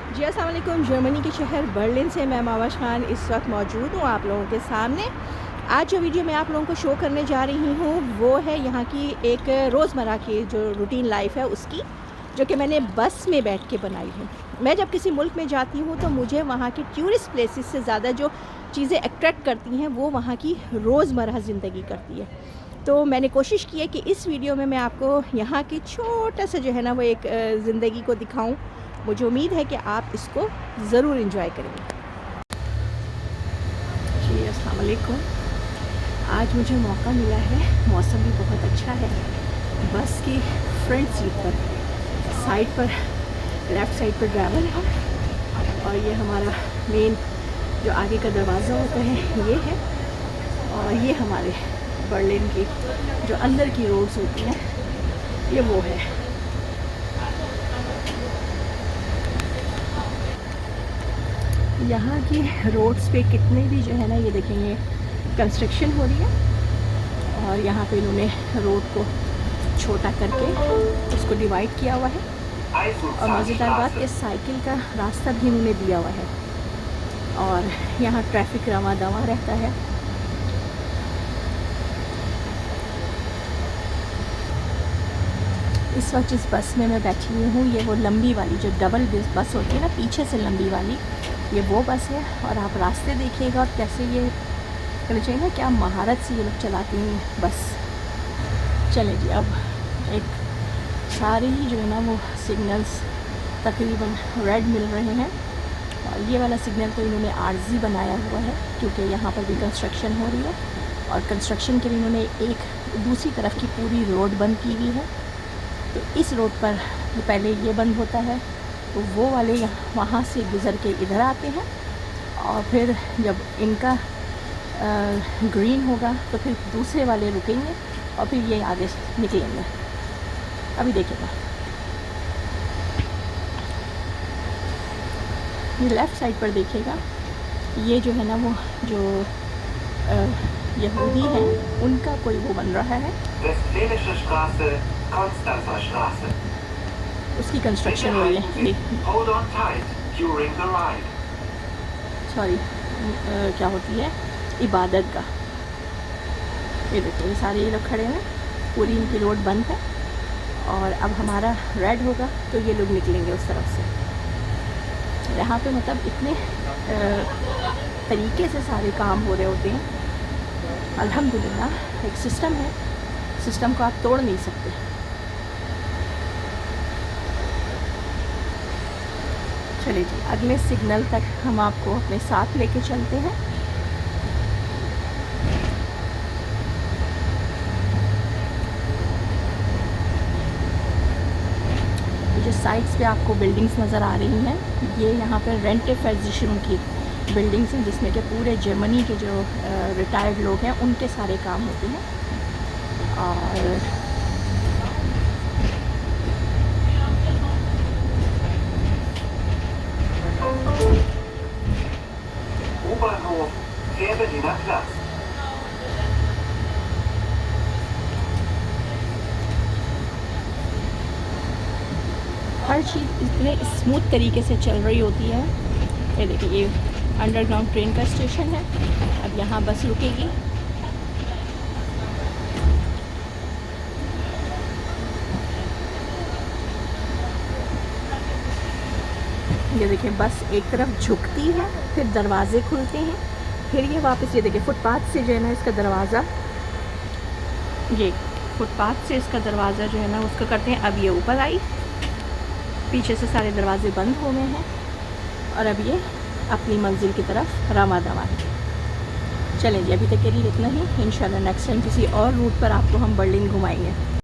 जी अस्सलाम वालेकुम। जर्मनी के शहर बर्लिन से मैं मावाश खान इस वक्त मौजूद हूँ आप लोगों के सामने। आज जो वीडियो मैं आप लोगों को शो करने जा रही हूँ वो है यहाँ की एक रोज़मर्रा की जो रूटीन लाइफ है उसकी, जो कि मैंने बस में बैठ के बनाई है। मैं जब किसी मुल्क में जाती हूँ तो मुझे वहाँ की टूरिस्ट प्लेसेस से ज़्यादा जो चीज़ें अट्रैक्ट करती हैं वो वहाँ की रोज़मर्रा ज़िंदगी करती है। तो मैंने कोशिश की है कि इस वीडियो में मैं आपको यहाँ की छोटा सा जो है ना वो एक ज़िंदगी को दिखाऊँ। मुझे उम्मीद है कि आप इसको ज़रूर एंजॉय करेंगे। जी अस्सलाम वालेकुम। आज मुझे मौका मिला है, मौसम भी बहुत अच्छा है। बस की फ्रंट सीट पर साइड पर लेफ़्ट साइड पर ड्राइवर है और ये हमारा मेन जो आगे का दरवाज़ा होता है ये है, और ये हमारे बर्लिन की जो अंदर की रोड्स होती हैं ये वो है। यहाँ की रोड्स पे कितने भी जो है ना ये देखेंगे कंस्ट्रक्शन हो रही है, और यहाँ पे इन्होंने रोड को छोटा करके उसको डिवाइड किया हुआ है, और मज़ेदार बात कि साइकिल का रास्ता भी इन्होंने दिया हुआ है, और यहाँ ट्रैफिक रवा दवा रहता है। इस वक्त जिस बस में मैं बैठी हुई हूँ ये वो लंबी वाली जो डबल बस होती है ना, पीछे से लंबी वाली, ये वो बस है। और आप रास्ते देखिएगा और कैसे ये कहना चाहिए ना क्या महारत से ये लोग चलाती हैं बस। चले जी, अब एक सारे ही जो है ना वो सिग्नल्स तकरीबन रेड मिल रहे हैं, और ये वाला सिग्नल तो इन्होंने आर्जी बनाया हुआ है क्योंकि यहाँ पर भी कंस्ट्रक्शन हो रही है, और कंस्ट्रक्शन के लिए इन्होंने एक दूसरी तरफ की पूरी रोड बंद की हुई है। तो इस रोड पर पहले ये बंद होता है तो वो वाले वहाँ से गुज़र के इधर आते हैं, और फिर जब इनका ग्रीन होगा तो फिर दूसरे वाले रुकेंगे और फिर ये आगे निकलेंगे। अभी देखिएगा, ये लेफ़्ट साइड पर देखिएगा, ये जो है ना वो जो यहूदी हैं उनका कोई वो बन रहा है, उसकी कंस्ट्रक्शन हो रही है। सॉरी क्या होती है, इबादत का। ये देखिए ये सारे ये लोग खड़े हैं, पूरी इनकी रोड बंद है, और अब हमारा रेड होगा तो ये लोग निकलेंगे उस तरफ से। यहाँ पे मतलब इतने तरीके से सारे काम हो रहे होते हैं। अल्हम्दुलिल्लाह एक सिस्टम है, सिस्टम को आप तोड़ नहीं सकते। चलिए जी, अगले सिग्नल तक हम आपको अपने साथ लेके चलते हैं। जो साइड्स पे आपको बिल्डिंग्स नज़र आ रही हैं ये यहाँ पर रेंट एक्विजिशन की बिल्डिंग्स हैं, जिसमें कि पूरे जर्मनी के जो रिटायर्ड लोग हैं उनके सारे काम होते हैं। और हर चीज़ इतने स्मूथ तरीके से चल रही होती है। ये देखिए ये अंडरग्राउंड ट्रेन का स्टेशन है, अब यहाँ बस रुकेगी। ये देखिए बस एक तरफ झुकती है, फिर दरवाजे खुलते हैं, फिर ये वापस, ये देखिए फुटपाथ से जो है ना इसका दरवाज़ा, ये फुटपाथ से इसका दरवाज़ा जो है ना उसका करते हैं। अब ये ऊपर आई, पीछे से सारे दरवाजे बंद हो गए हैं, और अब ये अपनी मंजिल की तरफ रवा दवा है। चलें जी, अभी तक के लिए इतना ही। इंशाल्लाह नेक्स्ट टाइम किसी और रूट पर आपको हम बर्लिन घुमाएंगे।